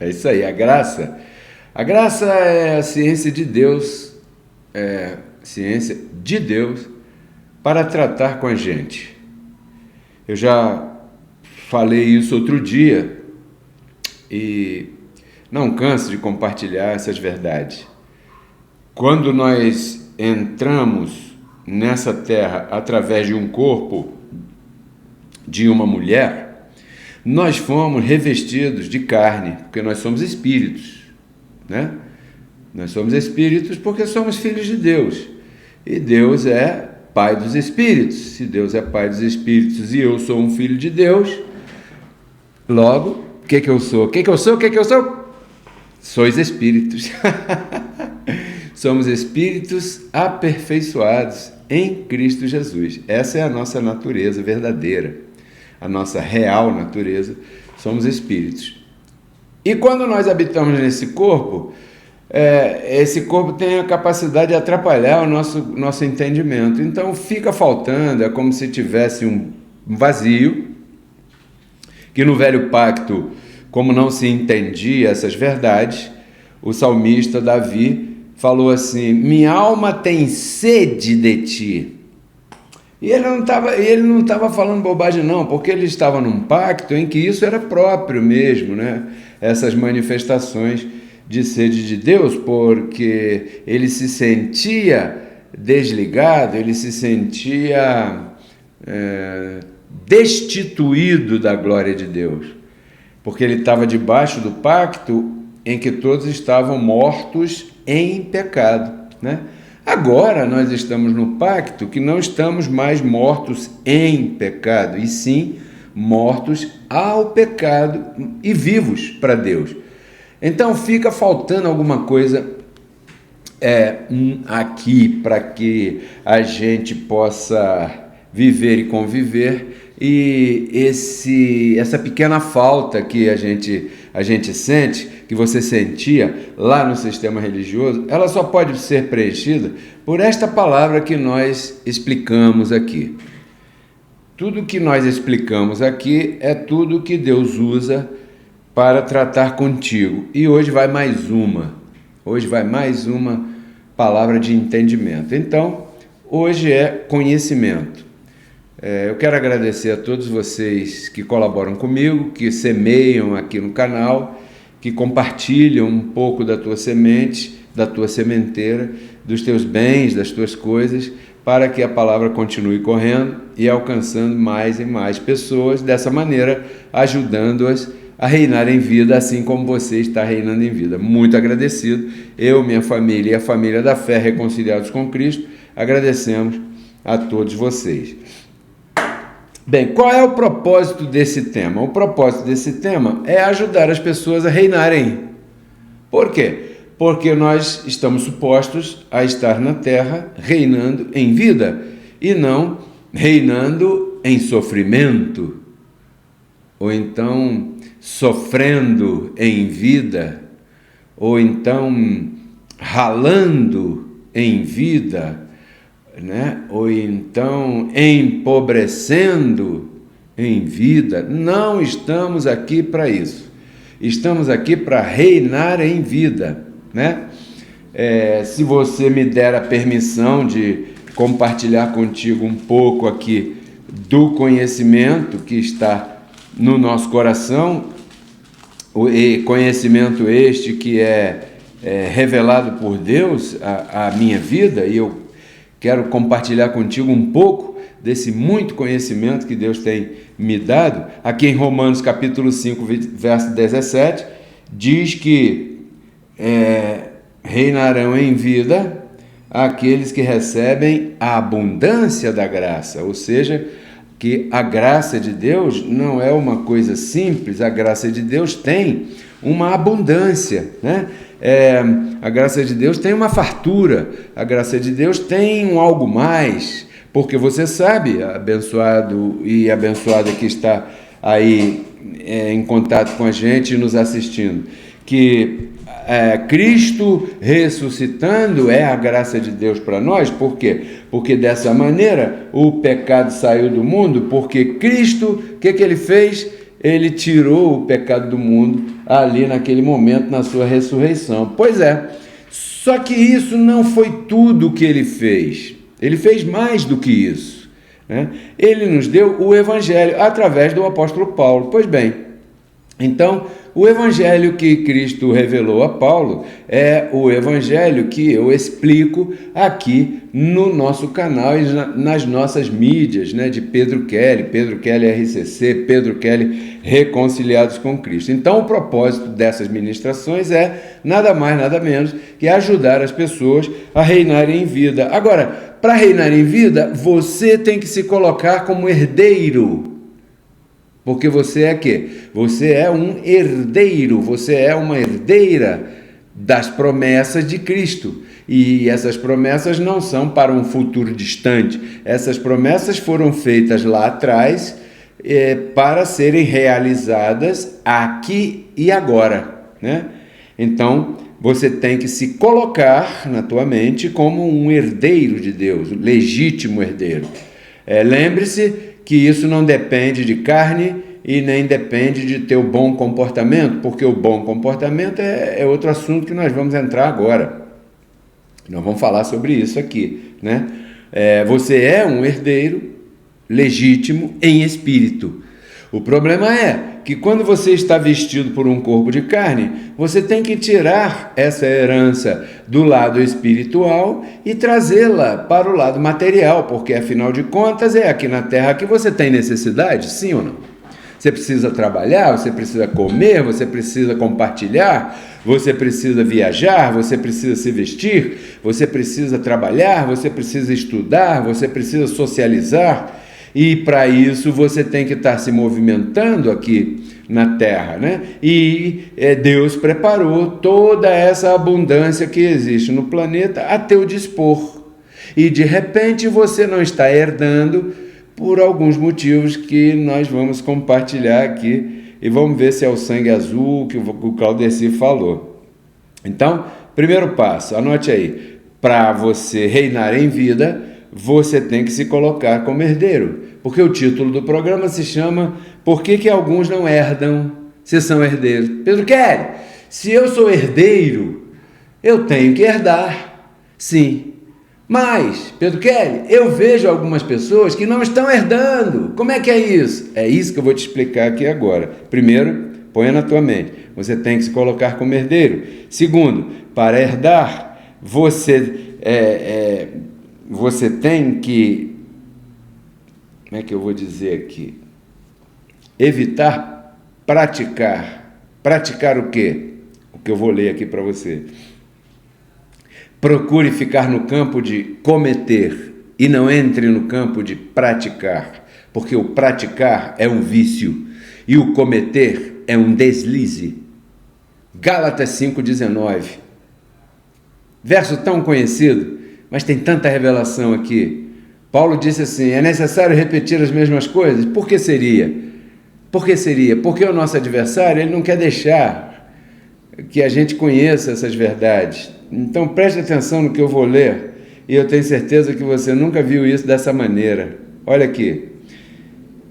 É isso aí, a graça. A graça é a ciência de Deus, ciência de Deus para tratar com a gente. Eu já falei isso outro dia e não canso de compartilhar essas verdades. Quando nós entramos nessa terra através de um corpo de uma mulher, nós fomos revestidos de carne, porque nós somos espíritos, né? Nós somos espíritos porque somos filhos de Deus. E Deus é Pai dos espíritos. Se Deus é Pai dos espíritos e eu sou um filho de Deus, logo, o que eu sou? O que eu sou? Sois espíritos. Somos espíritos aperfeiçoados em Cristo Jesus. Essa é a nossa natureza verdadeira, a nossa real natureza. Somos espíritos. E quando nós habitamos nesse corpo, esse corpo tem a capacidade de atrapalhar o nosso entendimento. Então fica faltando, é como se tivesse um vazio, que no velho pacto, como não se entendia essas verdades, o salmista Davi falou assim: minha alma tem sede de ti. E ele não estava falando bobagem não, porque ele estava num pacto em que isso era próprio mesmo, né? Essas manifestações de sede de Deus, porque ele se sentia desligado, ele se sentia destituído da glória de Deus, porque ele estava debaixo do pacto em que todos estavam mortos em pecado, né? Agora nós estamos no pacto que não estamos mais mortos em pecado, e sim mortos ao pecado e vivos para Deus. Então fica faltando alguma coisa aqui para que a gente possa viver e conviver, e essa pequena falta que a gente sente, que você sentia lá no sistema religioso, ela só pode ser preenchida por esta palavra que nós explicamos aqui. Tudo que nós explicamos aqui é tudo que Deus usa para tratar contigo. E hoje vai mais uma palavra de entendimento. Então, hoje é conhecimento. Eu quero agradecer a todos vocês que colaboram comigo, que semeiam aqui no canal, que compartilham um pouco da tua semente, da tua sementeira, dos teus bens, das tuas coisas, para que a palavra continue correndo e alcançando mais e mais pessoas, dessa maneira ajudando-as a reinar em vida, assim como você está reinando em vida. Muito agradecido. Eu, minha família e a família da fé, reconciliados com Cristo, agradecemos a todos vocês. Bem, qual é o propósito desse tema? O propósito desse tema é ajudar as pessoas a reinarem. Por quê? Porque nós estamos supostos a estar na terra reinando em vida e não reinando em sofrimento, ou então sofrendo em vida, ou então ralando em vida, né? Ou então empobrecendo em vida. Não estamos aqui para isso. Estamos aqui para reinar em vida, né? Se você me der a permissão de compartilhar contigo um pouco aqui do conhecimento que está no nosso coração, e conhecimento este que é revelado por Deus à minha vida, e eu quero compartilhar contigo um pouco desse muito conhecimento que Deus tem me dado. Aqui em Romanos capítulo 5, verso 17, diz que reinarão em vida aqueles que recebem a abundância da graça, ou seja, que a graça de Deus não é uma coisa simples, a graça de Deus tem uma abundância, né? A graça de Deus tem uma fartura, a graça de Deus tem um algo mais, porque você sabe, abençoado e abençoada que está aí em contato com a gente e nos assistindo, que Cristo ressuscitando é a graça de Deus para nós. Por quê? Porque dessa maneira o pecado saiu do mundo, porque Cristo, o que ele fez? ele tirou o pecado do mundo ali naquele momento, na sua ressurreição. Pois é, só que isso não foi tudo o que ele fez. Ele fez mais do que isso, né? Ele nos deu o Evangelho através do apóstolo Paulo. Pois bem, então, o Evangelho que Cristo revelou a Paulo é o Evangelho que eu explico aqui no nosso canal e nas nossas mídias, né, de Pedro Kelly RCC, Pedro Kelly Reconciliados com Cristo. Então, o propósito dessas ministrações é nada mais, nada menos que ajudar as pessoas a reinarem em vida. Agora, para reinar em vida, você tem que se colocar como herdeiro. Porque você é quê? Você é um herdeiro, você é uma herdeira das promessas de Cristo. E essas promessas não são para um futuro distante. Essas promessas foram feitas lá atrás para serem realizadas aqui e agora, né? Então, você tem que se colocar na tua mente como um herdeiro de Deus, um legítimo herdeiro. Lembre-se que isso não depende de carne e nem depende de teu bom comportamento, porque o bom comportamento é outro assunto que nós vamos entrar agora. Nós vamos falar sobre isso aqui, né? Você é um herdeiro legítimo em espírito. O problema é que quando você está vestido por um corpo de carne, você tem que tirar essa herança do lado espiritual e trazê-la para o lado material, porque afinal de contas é aqui na terra que você tem necessidade, sim ou não? Você precisa trabalhar, você precisa comer, você precisa compartilhar, você precisa viajar, você precisa se vestir, você precisa trabalhar, você precisa estudar, você precisa socializar. E para isso você tem que estar se movimentando aqui na terra, né? E Deus preparou toda essa abundância que existe no planeta a teu dispor. E de repente você não está herdando por alguns motivos que nós vamos compartilhar aqui e vamos ver se é o sangue azul que o Claudeci falou. Então, primeiro passo, anote aí, para você reinar em vida, você tem que se colocar como herdeiro, porque o título do programa se chama Por que alguns não herdam se são herdeiros? Pedro Kelly, se eu sou herdeiro, eu tenho que herdar, sim. Mas, Pedro Kelly, eu vejo algumas pessoas que não estão herdando. Como é que é isso? É isso que eu vou te explicar aqui agora. Primeiro, ponha na tua mente, você tem que se colocar como herdeiro. Segundo, para herdar, você tem que, como é que eu vou dizer aqui? Evitar praticar. Praticar o quê? O que eu vou ler aqui para você. Procure ficar no campo de cometer e não entre no campo de praticar, porque o praticar é um vício e o cometer é um deslize. Gálatas 5,19. Verso tão conhecido, mas tem tanta revelação aqui. Paulo disse assim, é necessário repetir as mesmas coisas? Por que seria? Por que seria? Porque o nosso adversário ele não quer deixar que a gente conheça essas verdades. Então preste atenção no que eu vou ler, e eu tenho certeza que você nunca viu isso dessa maneira. Olha aqui,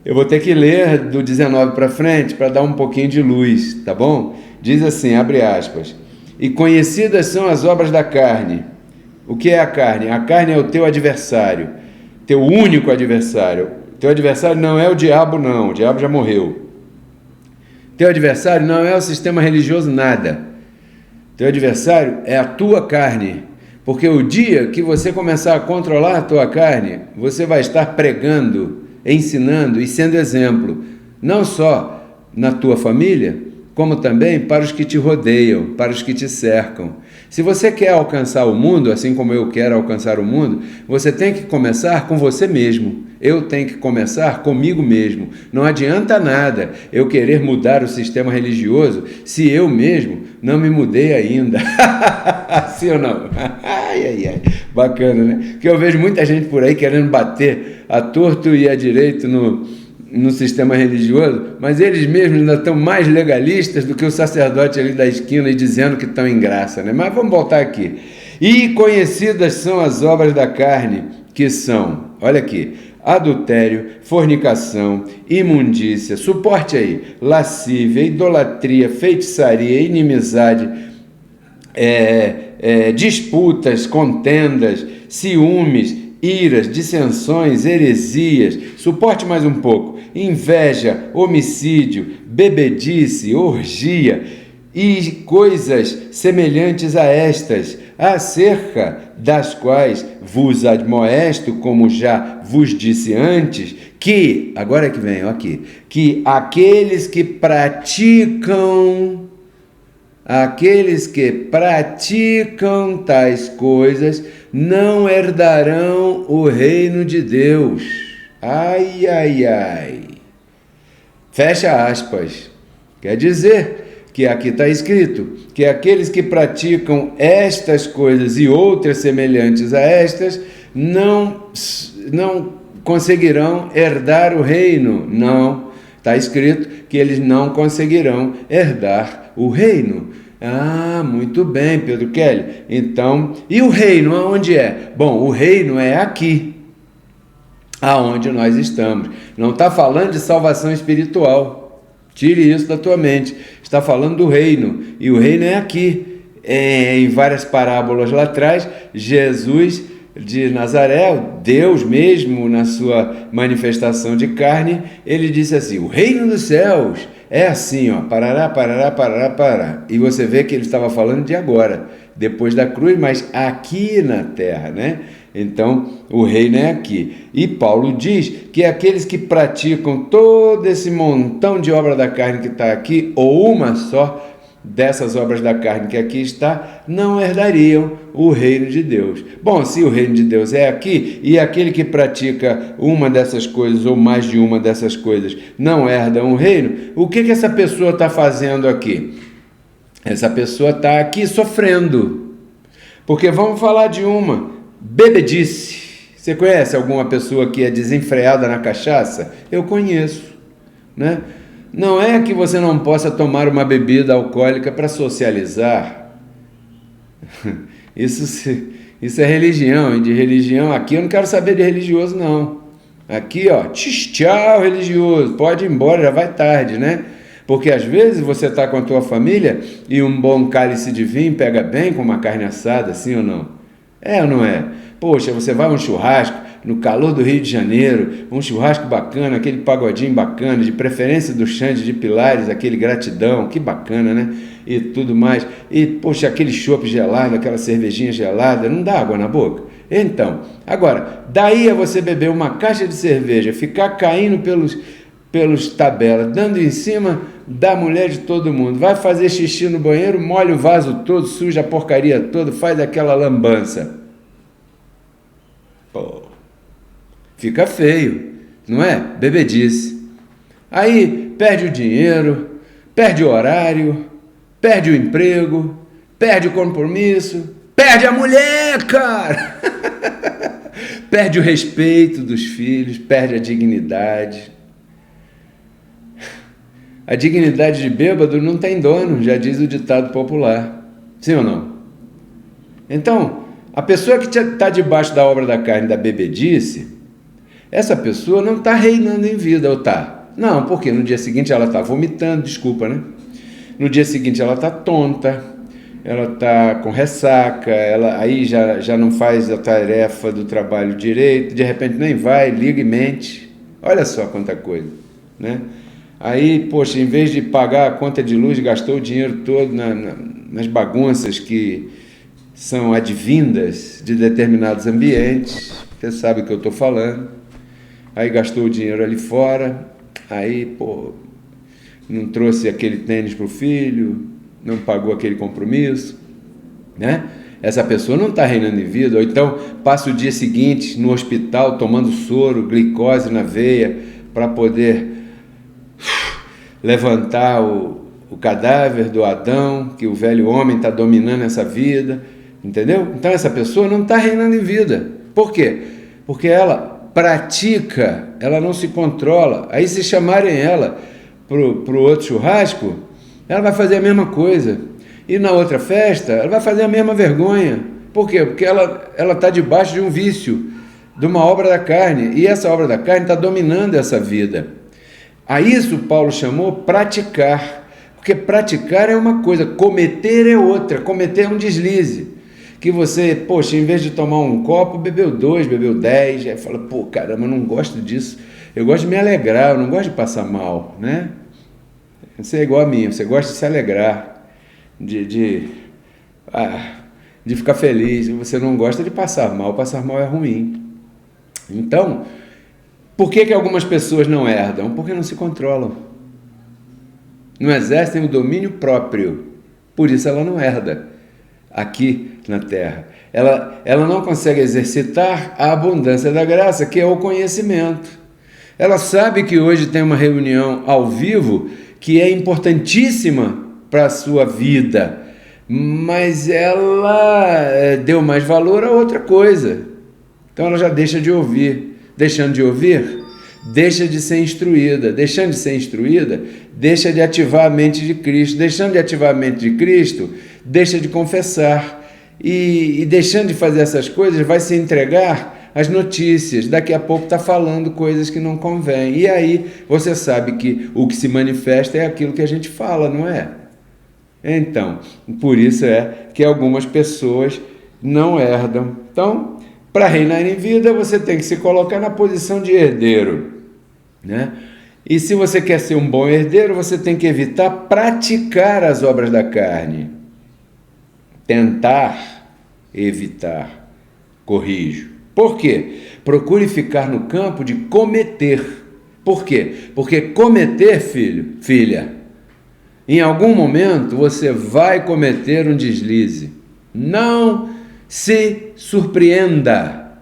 eu vou ter que ler do 19 para frente para dar um pouquinho de luz, tá bom? Diz assim, abre aspas, e conhecidas são as obras da carne. O que é a carne? A carne é o teu adversário, teu único adversário. Teu adversário não é o diabo, não, o diabo já morreu. Teu adversário não é o sistema religioso, nada. Teu adversário é a tua carne, porque o dia que você começar a controlar a tua carne, você vai estar pregando, ensinando e sendo exemplo, não só na tua família, como também para os que te rodeiam, para os que te cercam. Se você quer alcançar o mundo, assim como eu quero alcançar o mundo, você tem que começar com você mesmo. Eu tenho que começar comigo mesmo. Não adianta nada eu querer mudar o sistema religioso se eu mesmo não me mudei ainda. Sim ou não? Ai. Bacana, né? Porque eu vejo muita gente por aí querendo bater a torto e a direito no sistema religioso, mas eles mesmos ainda estão mais legalistas do que o sacerdote ali da esquina e dizendo que estão em graça, né? Mas vamos voltar aqui. E conhecidas são as obras da carne, que são, olha aqui, adultério, fornicação, imundícia, suporte aí, lascívia, idolatria, feitiçaria, inimizade, disputas, contendas, ciúmes, iras, dissensões, heresias, suporte mais um pouco, inveja, homicídio, bebedice, orgia e coisas semelhantes a estas, acerca das quais vos admoesto, como já vos disse antes, que, agora é que vem, aqui, que aqueles que praticam tais coisas não herdarão o reino de Deus. Ai, ai, ai. Fecha aspas. Quer dizer que aqui está escrito que aqueles que praticam estas coisas e outras semelhantes a estas não conseguirão herdar o reino. Não. Está escrito que eles não conseguirão herdar o reino. Ah, muito bem, Pedro Kelly. Então, e o reino aonde é? Bom, o reino é aqui, aonde nós estamos. Não está falando de salvação espiritual. Tire isso da tua mente. Está falando do reino. E o reino é aqui. Em várias parábolas lá atrás, Jesus de Nazaré, Deus mesmo, na sua manifestação de carne, ele disse assim: o reino dos céus é assim, ó, parará, parará, parará, parará. E você vê que ele estava falando de agora, depois da cruz, mas aqui na terra, né? Então, o reino é aqui. E Paulo diz que aqueles que praticam todo esse montão de obra da carne que está aqui, ou uma só dessas obras da carne que aqui está, não herdariam o reino de Deus. Bom, se o reino de Deus é aqui, e aquele que pratica uma dessas coisas, ou mais de uma dessas coisas, não herda um reino, o que essa pessoa está fazendo aqui? Essa pessoa está aqui sofrendo. Porque vamos falar de uma bebedice. Você conhece alguma pessoa que é desenfreada na cachaça? Eu conheço, né? Não é que você não possa tomar uma bebida alcoólica para socializar. Isso é religião, e de religião, aqui eu não quero saber de religioso, não. Aqui, ó, tchau, religioso, pode ir embora, já vai tarde, né? Porque às vezes você está com a tua família e um bom cálice de vinho pega bem com uma carne assada, sim ou não? É ou não é? Poxa, você vai a um churrasco, no calor do Rio de Janeiro, um churrasco bacana, aquele pagodinho bacana, de preferência do Xande de Pilares, aquele gratidão, que bacana, né? E tudo mais. E, poxa, aquele chopp gelado, aquela cervejinha gelada, não dá água na boca? Então, agora, daí a você beber uma caixa de cerveja, ficar caindo pelos tabelas, dando em cima da mulher de todo mundo, vai fazer xixi no banheiro, molha o vaso todo, suja a porcaria toda, faz aquela lambança. Pô, fica feio, não é? Bebedice. Aí perde o dinheiro, perde o horário, perde o emprego, perde o compromisso, perde a mulher, cara! Perde o respeito dos filhos, perde a dignidade. A dignidade de bêbado não tem dono, já diz o ditado popular. Sim ou não? Então, a pessoa que está debaixo da obra da carne da bebedice, essa pessoa não está reinando em vida, ou está? Não, porque no dia seguinte ela está vomitando, desculpa, né? No dia seguinte ela está tonta, ela está com ressaca, ela aí já não faz a tarefa do trabalho direito, de repente nem vai, liga e mente. Olha só quanta coisa, né? Aí, poxa, em vez de pagar a conta de luz, gastou o dinheiro todo nas bagunças que são advindas de determinados ambientes, você sabe o que eu estou falando. Aí gastou o dinheiro ali fora, aí, pô, não trouxe aquele tênis para o filho, não pagou aquele compromisso, né? Essa pessoa não está reinando em vida, ou então passa o dia seguinte no hospital tomando soro, glicose na veia, para poder levantar o cadáver do Adão, que o velho homem está dominando essa vida, entendeu? Então essa pessoa não está reinando em vida. Por quê? Porque ela pratica, ela não se controla. Aí se chamarem ela pro outro churrasco, ela vai fazer a mesma coisa. E na outra festa, ela vai fazer a mesma vergonha. Por quê? Porque ela está debaixo de um vício, de uma obra da carne, e essa obra da carne está dominando essa vida. A isso Paulo chamou praticar, porque praticar é uma coisa, cometer é outra. Cometer é um deslize, que você, poxa, em vez de tomar um copo, bebeu 2, bebeu 10, aí fala, pô, caramba, eu não gosto disso, eu gosto de me alegrar, eu não gosto de passar mal, né? Você é igual a mim, você gosta de se alegrar, de ficar feliz, você não gosta de passar mal é ruim. Então, por que algumas pessoas não herdam? Porque não se controlam, não exercem o domínio próprio, por isso ela não herda aqui na terra. Ela não consegue exercitar a abundância da graça, que é o conhecimento. Ela sabe que hoje tem uma reunião ao vivo que é importantíssima para a sua vida, mas ela deu mais valor a outra coisa. Então ela já deixa de ouvir. Deixando de ouvir, deixa de ser instruída. Deixando de ser instruída, deixa de ativar a mente de Cristo. Deixando de ativar a mente de Cristo, deixa de confessar. E deixando de fazer essas coisas, vai se entregar às notícias. Daqui a pouco está falando coisas que não convêm. E aí você sabe que o que se manifesta é aquilo que a gente fala, não é? Então, por isso é que algumas pessoas não herdam. Então, para reinar em vida, você tem que se colocar na posição de herdeiro, né? E se você quer ser um bom herdeiro, você tem que evitar praticar as obras da carne. Tentar evitar, corrijo. Por quê? Procure ficar no campo de cometer. Por quê? Porque cometer, filho, filha, em algum momento você vai cometer um deslize. Não se surpreenda,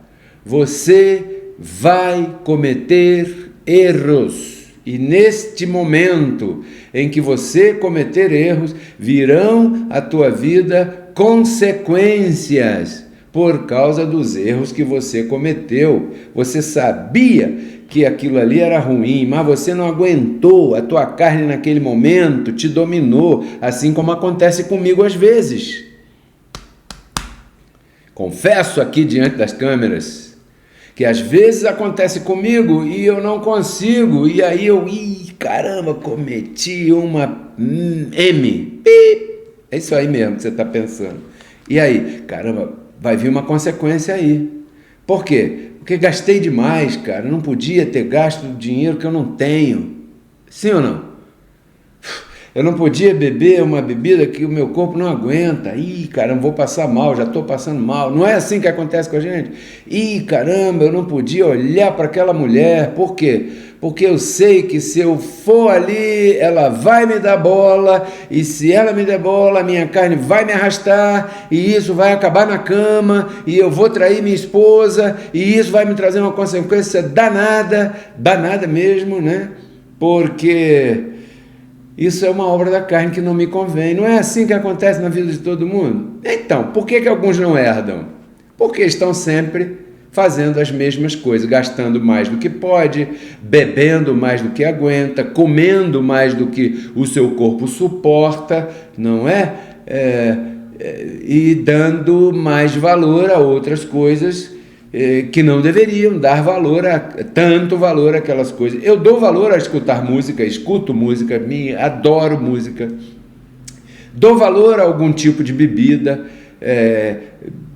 você vai cometer erros, e neste momento em que você cometer erros, virão à tua vida consequências por causa dos erros que você cometeu. Você sabia que aquilo ali era ruim, mas você não aguentou, a tua carne naquele momento te dominou, assim como acontece comigo às vezes. Confesso aqui diante das câmeras que às vezes acontece comigo e eu não consigo, e aí caramba, cometi uma M. É isso aí mesmo que você está pensando. E aí, caramba, vai vir uma consequência aí. Por quê? Porque gastei demais, cara, não podia ter gasto dinheiro que eu não tenho. Sim ou não? Eu não podia beber uma bebida que o meu corpo não aguenta. Caramba, vou passar mal, já estou passando mal. Não é assim que acontece com a gente? Caramba, eu não podia olhar para aquela mulher. Por quê? Porque eu sei que se eu for ali, ela vai me dar bola, e se ela me der bola, a minha carne vai me arrastar, e isso vai acabar na cama, e eu vou trair minha esposa, e isso vai me trazer uma consequência danada mesmo, né? Porque isso é uma obra da carne que não me convém. Não é assim que acontece na vida de todo mundo? Então, por que alguns não herdam? Porque estão sempre fazendo as mesmas coisas, gastando mais do que pode, bebendo mais do que aguenta, comendo mais do que o seu corpo suporta, não é? E dando mais valor a outras coisas que não deveriam dar tanto valor àquelas coisas. Eu dou valor a escutar música, escuto música, adoro música, dou valor a algum tipo de bebida,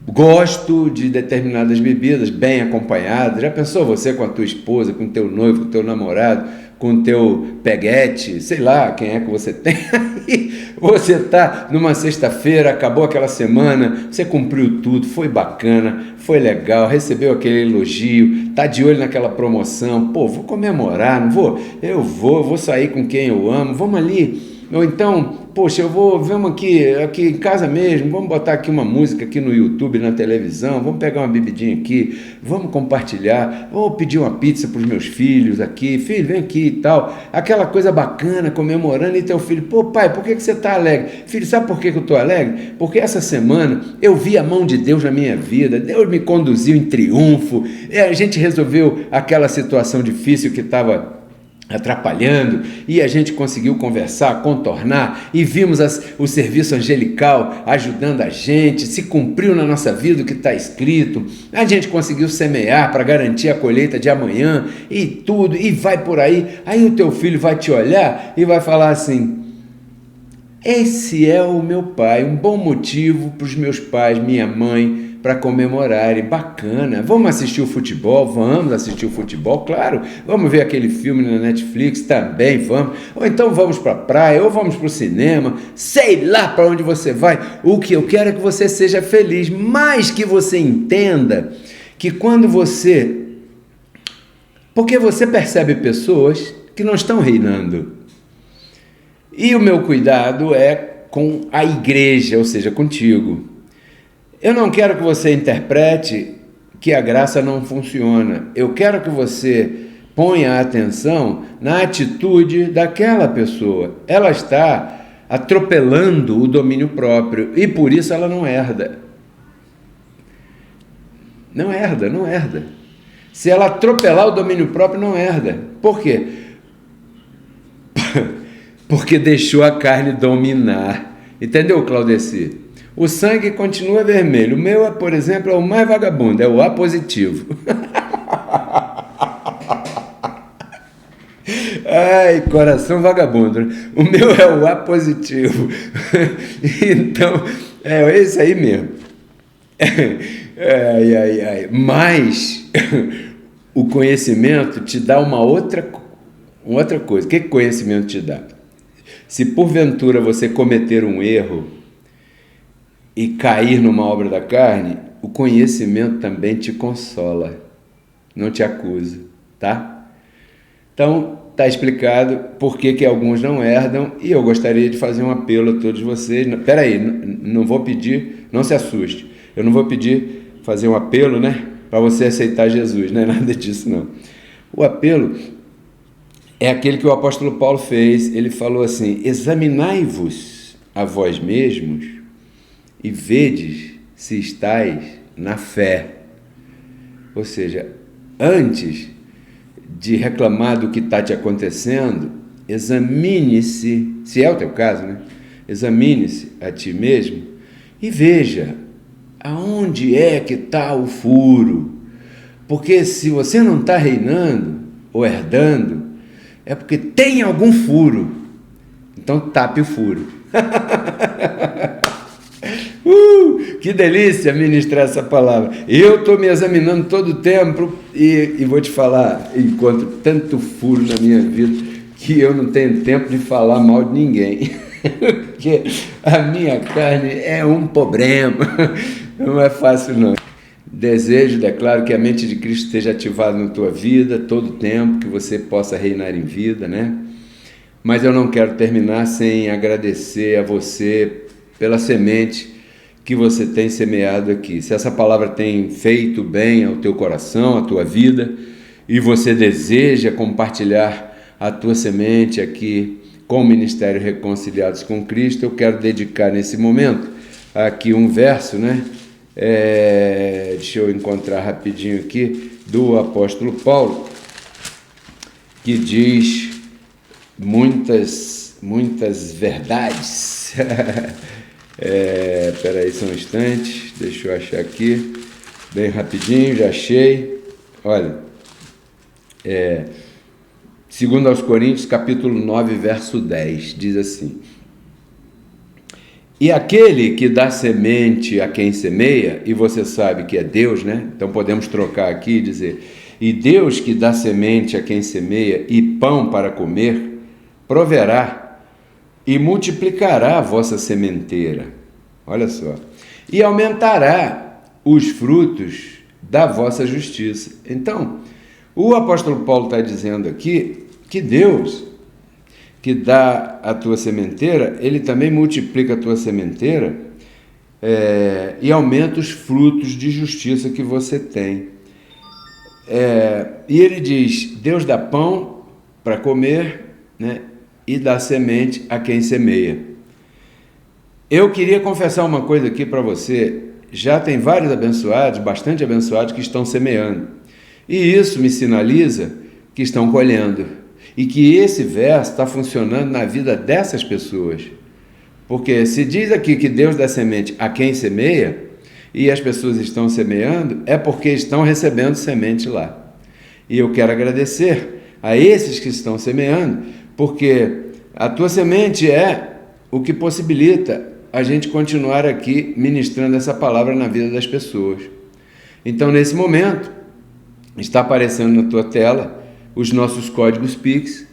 gosto de determinadas bebidas bem acompanhadas. Já pensou você com a tua esposa, com o teu noivo, com o teu namorado, com o teu peguete, sei lá quem é que você tem aí, você está numa sexta-feira, acabou aquela semana, você cumpriu tudo, foi bacana, foi legal, recebeu aquele elogio, está de olho naquela promoção, pô, vou comemorar, não vou? Eu vou sair com quem eu amo, vamos ali. Ou então, poxa, vamos aqui em casa mesmo, vamos botar aqui uma música aqui no YouTube, na televisão, vamos pegar uma bebidinha aqui, vamos compartilhar, vou pedir uma pizza para os meus filhos aqui, filho, vem aqui e tal, aquela coisa bacana, comemorando, e teu filho, pô, pai, por que você está alegre? Filho, sabe por que eu estou alegre? Porque essa semana eu vi a mão de Deus na minha vida, Deus me conduziu em triunfo, a gente resolveu aquela situação difícil que estava atrapalhando, e a gente conseguiu conversar, contornar, e vimos o serviço angelical ajudando a gente, se cumpriu na nossa vida o que está escrito, a gente conseguiu semear para garantir a colheita de amanhã, e tudo, e vai por aí. Aí o teu filho vai te olhar e vai falar assim: esse é o meu pai, um bom motivo para os meus pais, minha mãe, para comemorarem, bacana. Vamos assistir o futebol? Vamos assistir o futebol, claro. Vamos ver aquele filme na Netflix? Também vamos. Ou então vamos para a praia, ou vamos para o cinema, sei lá para onde você vai. O que eu quero é que você seja feliz, mas que você entenda que quando você... Porque você percebe pessoas que não estão reinando. E o meu cuidado é com a igreja, ou seja, contigo. Eu não quero que você interprete que a graça não funciona. Eu quero que você ponha atenção na atitude daquela pessoa. Ela está atropelando o domínio próprio e por isso ela não herda. Não herda. Se ela atropelar o domínio próprio, não herda. Por quê? Porque deixou a carne dominar. Entendeu, Claudeci? O sangue continua vermelho. O meu, por exemplo, é o mais vagabundo, é o A positivo. Ai, coração vagabundo. O meu é o A positivo. Então, é esse aí mesmo. Mas o conhecimento te dá uma outra coisa. O que conhecimento te dá? Se porventura você cometer um erro e cair numa obra da carne, o conhecimento também te consola, não te acusa, tá? Então, está explicado por que alguns não herdam, e eu gostaria de fazer um apelo a todos vocês. Peraí, não vou pedir, não se assuste, eu não vou pedir, fazer um apelo, né, para você aceitar Jesus, não é nada disso não. O apelo é aquele que o apóstolo Paulo fez. Ele falou assim: examinai-vos a vós mesmos e vedes se estáis na fé. Ou seja, antes de reclamar do que está te acontecendo, examine-se, se é o teu caso, né? Examine-se a ti mesmo e veja aonde é que está o furo. Porque se você não está reinando ou herdando, é porque tem algum furo. Então tape o furo. Que delícia ministrar essa palavra. Eu estou me examinando todo o tempo e vou te falar, encontro tanto furo na minha vida que eu não tenho tempo de falar mal de ninguém. Porque a minha carne é um problema. Não é fácil não. Desejo, declaro que a mente de Cristo esteja ativada na tua vida todo o tempo, que você possa reinar em vida, né? Mas eu não quero terminar sem agradecer a você pela semente que você tem semeado aqui. Se essa palavra tem feito bem ao teu coração, à tua vida, e você deseja compartilhar a tua semente aqui com o Ministério Reconciliados com Cristo, eu quero dedicar nesse momento aqui um verso, né? Deixa eu encontrar rapidinho aqui, do apóstolo Paulo, que diz muitas verdades. Peraí só um instante, deixa eu achar aqui, bem rapidinho, já achei. Olha, 2 aos Coríntios, capítulo 9, verso 10, diz assim: e aquele que dá semente a quem semeia, e você sabe que é Deus, né? Então podemos trocar aqui e dizer: e Deus que dá semente a quem semeia e pão para comer, proverá e multiplicará a vossa sementeira. Olha só. E aumentará os frutos da vossa justiça. Então, o apóstolo Paulo está dizendo aqui que Deus, que dá a tua sementeira, ele também multiplica a tua sementeira e aumenta os frutos de justiça que você tem. E ele diz: Deus dá pão para comer, né, e dá semente a quem semeia. Eu queria confessar uma coisa aqui para você. Já tem vários abençoados, bastante abençoados, que estão semeando. E isso me sinaliza que estão colhendo. e que esse verso está funcionando na vida dessas pessoas. Porque se diz aqui que Deus dá semente a quem semeia, e as pessoas estão semeando, é porque estão recebendo semente lá. E eu quero agradecer a esses que estão semeando, porque a tua semente é o que possibilita a gente continuar aqui ministrando essa palavra na vida das pessoas. Então, nesse momento, está aparecendo na tua tela os nossos códigos Pix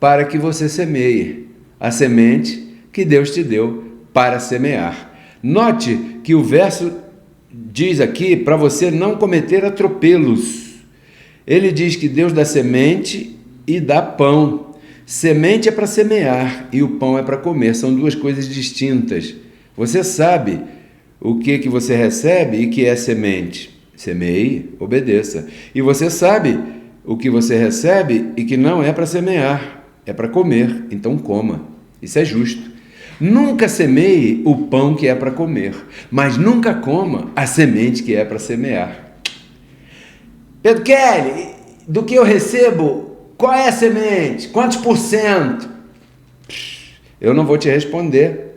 para que você semeie a semente que Deus te deu para semear. Note que o verso diz aqui para você não cometer atropelos. Ele diz que Deus dá semente e dá pão. Semente é para semear e o pão é para comer. São duas coisas distintas. Você sabe o que você recebe e que é semente. Semeie, obedeça. E você sabe o que você recebe e que não é para semear, é para comer. Então coma. Isso é justo. Nunca semeie o pão que é para comer, mas nunca coma a semente que é para semear. Pedro Kelly, do que eu recebo, qual é a semente? Quantos por cento? Eu não vou te responder,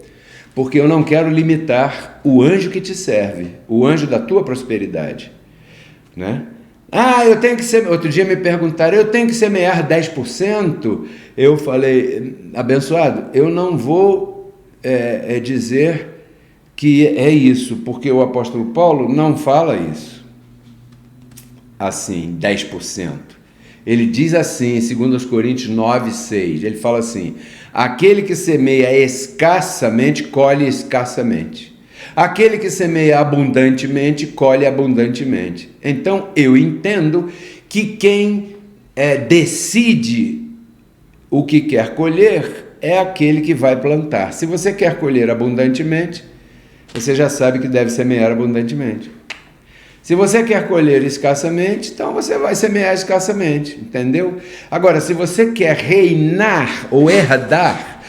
porque eu não quero limitar o anjo que te serve, o anjo da tua prosperidade, né? Eu tenho que semear. Outro dia me perguntaram, eu tenho que semear 10%? Eu falei, abençoado, eu não vou dizer que é isso, porque o apóstolo Paulo não fala isso, assim, 10%. Ele diz assim, em 2 Coríntios 9:6, ele fala assim, aquele que semeia escassamente, colhe escassamente. Aquele que semeia abundantemente, colhe abundantemente. Então, eu entendo que quem decide o que quer colher é aquele que vai plantar. Se você quer colher abundantemente, você já sabe que deve semear abundantemente. Se você quer colher escassamente, então você vai semear escassamente, entendeu? Agora, se você quer reinar ou herdar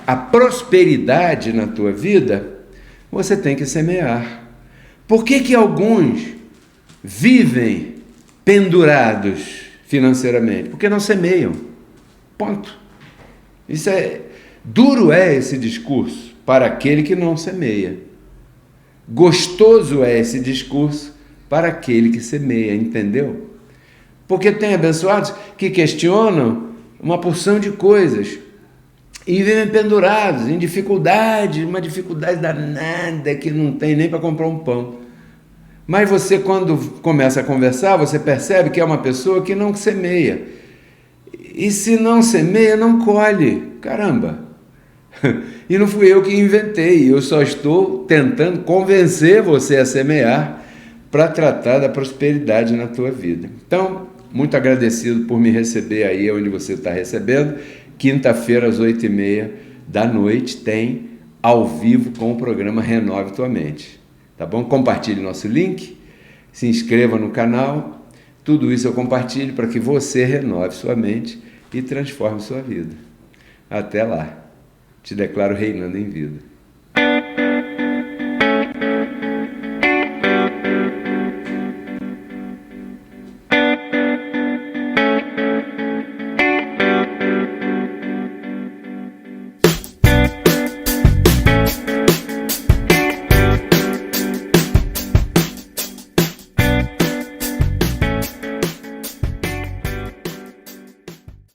a prosperidade na tua vida, você tem que semear. Por que alguns vivem pendurados financeiramente? Porque não semeiam. Ponto. Duro é esse discurso para aquele que não semeia. Gostoso é esse discurso para aquele que semeia, entendeu? Porque tem abençoados que questionam uma porção de coisas e vivem pendurados em dificuldade, uma dificuldade danada que não tem nem para comprar um pão. Mas você, quando começa a conversar, você percebe que é uma pessoa que não semeia. E se não semeia, não colhe. Caramba! E não fui eu que inventei, eu só estou tentando convencer você a semear para tratar da prosperidade na tua vida. Então, muito agradecido por me receber aí onde você está recebendo. Quinta-feira, às 8h30 da noite, tem ao vivo com o programa Renove Tua Mente. Tá bom? Compartilhe nosso link, se inscreva no canal. Tudo isso eu compartilho para que você renove sua mente e transforme sua vida. Até lá. Te declaro reinando em vida.